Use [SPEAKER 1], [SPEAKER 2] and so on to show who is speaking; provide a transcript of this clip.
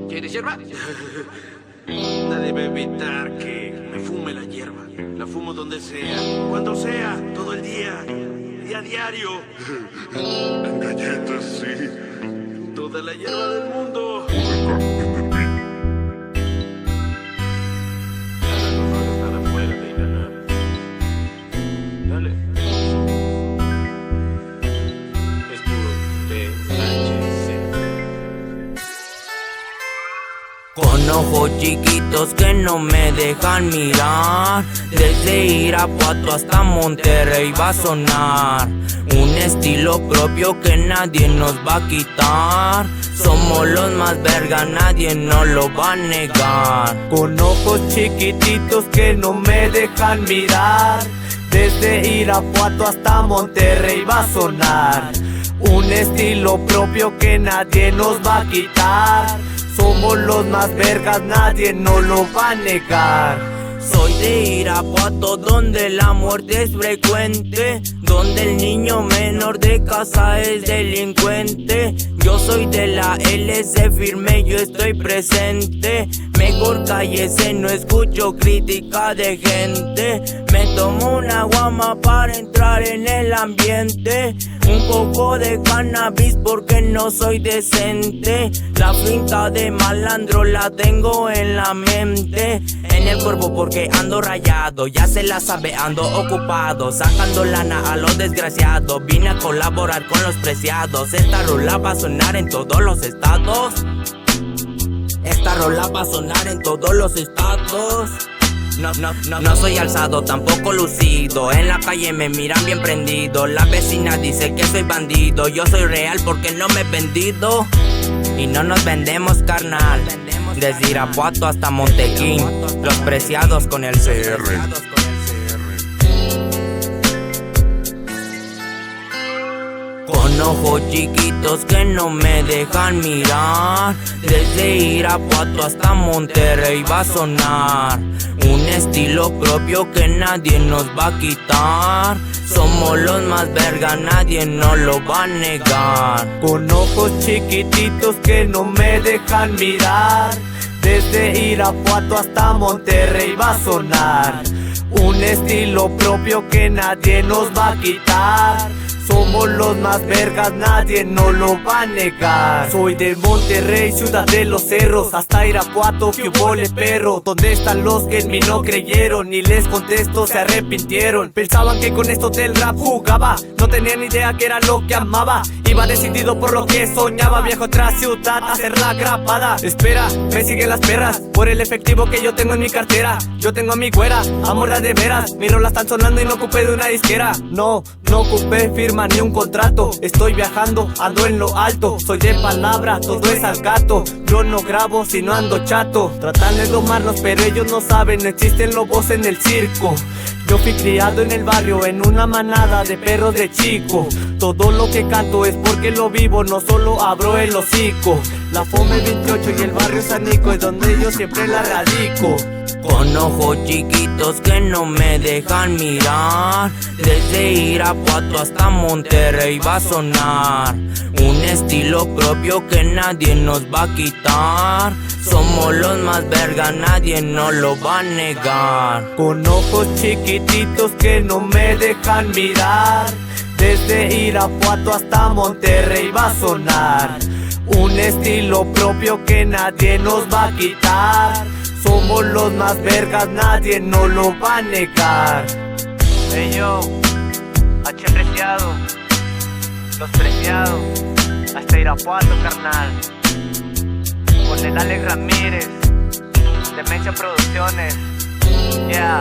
[SPEAKER 1] ¿Quieres hierba? Nadie va a evitar que me fume la hierba. La fumo donde sea, cuando sea, todo el día y a diario.
[SPEAKER 2] Galletas, sí.
[SPEAKER 1] Toda la hierba del mundo. No hagas nada fuera de inhalar. Dale. Es puro THC.
[SPEAKER 3] Con ojos chiquitos que no me dejan mirar. Desde Irapuato hasta Monterrey va a sonar un estilo propio que nadie nos va a quitar. Somos los más verga, nadie nos lo va a negar.
[SPEAKER 4] Con ojos chiquititos que no me dejan mirar. Desde Irapuato hasta Monterrey va a sonar un estilo propio que nadie nos va a quitar. Somos los más vergas, nadie nos lo va a negar.
[SPEAKER 3] Soy de Irapuato, donde la muerte es frecuente, donde el niño menor de casa es delincuente. Yo soy de la LC firme, yo estoy presente. Mejor cállese, no escucho crítica de gente. Me tomo una guama para entrar en el ambiente. Un poco de cannabis porque no soy decente. La finta de malandro la tengo en la mente. En el cuerpo porque ando rayado, ya se la sabe, ando ocupado, sacando lana a los desgraciados. Vine a colaborar con los preciados. Esta rola va a sonar en todos los estados. Esta rola va a sonar en todos los estados. No soy alzado, tampoco lucido. En la calle me miran bien prendido. La vecina dice que soy bandido. Yo soy real porque no me he vendido. Y no nos vendemos, carnal. Desde Irapuato hasta Montequín, los preciados con el CR. Con ojos chiquitos que no me dejan mirar. Desde Irapuato hasta Monterrey va a sonar un estilo propio que nadie nos va a quitar. Somos los más verga, nadie nos lo va a negar.
[SPEAKER 4] Con ojos chiquititos que no me dejan mirar. Desde Irapuato hasta Monterrey va a sonar un estilo propio que nadie nos va a quitar. Somos los más vergas, nadie nos lo va a negar. Soy de Monterrey, ciudad de los cerros, hasta Irapuato, que hubole perro. ¿Dónde están los que en mí no creyeron? Y les contesto, se arrepintieron. Pensaban que con esto del rap jugaba, no tenían idea que era lo que amaba. Iba decidido por lo que soñaba, viajo a otra ciudad a hacer la grapada. Espera, me siguen las perras, por el efectivo que yo tengo en mi cartera. Yo tengo a mi güera, amorra de veras. Mis rolas están sonando y no ocupé de una disquera. No ocupé firma ni un contrato. Estoy viajando, ando en lo alto. Soy de palabra, todo es al gato. Yo no grabo si no ando chato. Tratan de domarnos pero ellos no saben, no existen lobos en el circo. Yo fui criado en el barrio, en una manada de perros de chico. Todo lo que canto es porque lo vivo, no solo abro el hocico. La Fome 28 y el barrio San Nico es donde yo siempre la radico.
[SPEAKER 3] Con ojos chiquitos que no me dejan mirar. Desde Irapuato hasta Monterrey va a sonar un estilo propio que nadie nos va a quitar. Somos los más verga, nadie nos lo va a negar.
[SPEAKER 4] Con ojos chiquititos que no me dejan mirar. Desde Irapuato hasta Monterrey va a sonar un estilo propio que nadie nos va a quitar. Somos los más vergas, nadie nos lo va a negar.
[SPEAKER 5] Hey yo, H Preciado, los preciados, hasta Irapuato, carnal. Con el Alex Ramírez, Demencia Producciones. Yeah.